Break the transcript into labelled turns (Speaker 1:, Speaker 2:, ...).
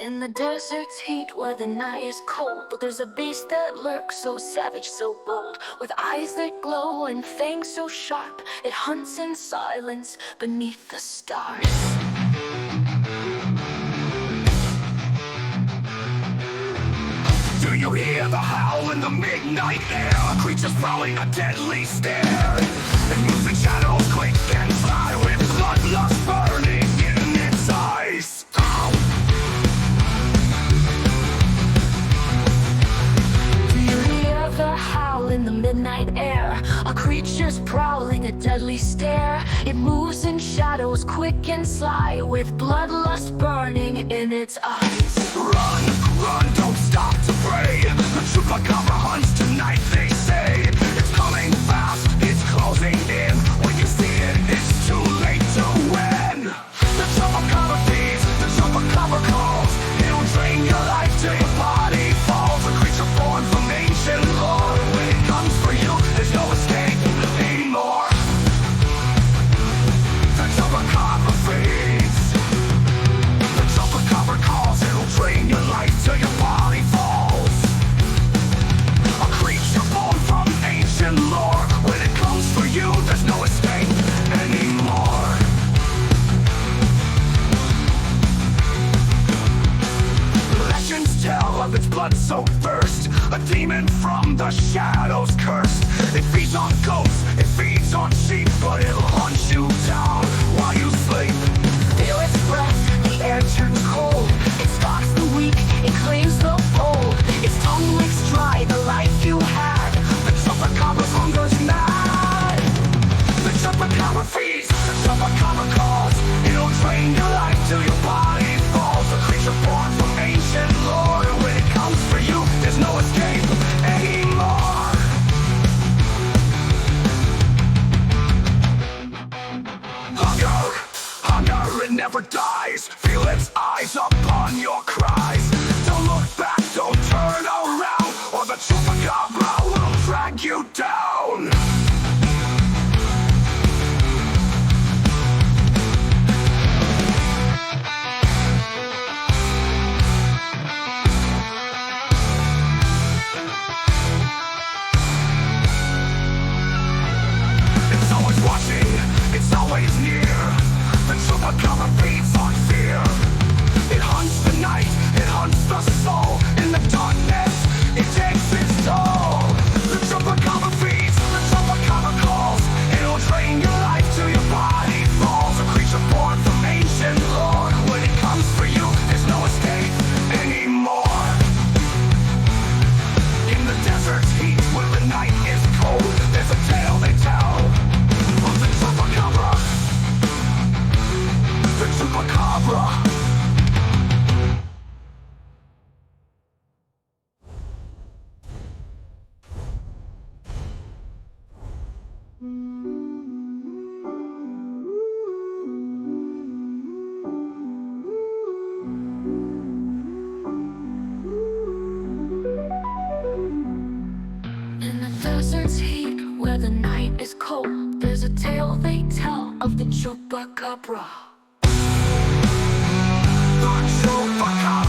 Speaker 1: In the desert's heat where the night is cold, but there's a beast that lurks so savage, so bold, with eyes that glow and fangs so sharp, it hunts in silence beneath the stars.
Speaker 2: Do you hear the howl in the midnight air? Creatures prowling a deadly stare, and moving shadows quick and fly, with bloodlust burning in its eyes.
Speaker 1: The howl in the midnight air, a creature's prowling a deadly stare. It moves in shadows quick and sly, with bloodlust burning in its eyes.
Speaker 2: Run, run, don't stop to pray. The Chupacabra hunts tonight, they say. It's coming fast, it's closing in. When you see it, it's too late to win. The Chupacabra feeds, the Chupacabra calls. It'll drain your life till your body falls. A creature born from ancient lore. When it comes for you, there's no escape anymore. The Chupacabra feeds, the Chupacabra calls. It'll drain your life till your body falls. A creature born from ancient lore. When it comes for you, there's no escape anymore. Legends tell of its blood-soaked thirst, a demon from the shadows cursed. It feeds on ghosts, it feeds on sheep, but it'll hunt you down while you sleep.
Speaker 1: Feel its breath, the air turns cold. It stalks the weak, it claims the bold. Its tongue licks dry the life you had.
Speaker 2: The Chupacabra's hunger's mad. The Chupacabra feeds, the Chupacabra calls. It'll drain your life till your body falls. A creature born from ancient lore. And when it comes for you, there's no escape anymore. Hunger, hunger, it never dies. Feel its eyes upon your cries. Don't look back, don't turn around, or the Chupacabra will drag you down. It's always watching, it's always near. The Chupacabra feeds on fear. It hunts the night, it hunts the soul. In the darkness, it takes its toll. The Chupacabra feeds, the Chupacabra calls. It'll drain your life till your body falls. A creature born from ancient lore. When it comes for you, there's no escape anymore. In the desert's heat, where the night is cold, there's a tale they tell of the Chupacabra. The Chupacabra.
Speaker 1: In the desert's heat where the night is cold, there's a tale they tell of the Chupacabra.
Speaker 2: The Chupacabra.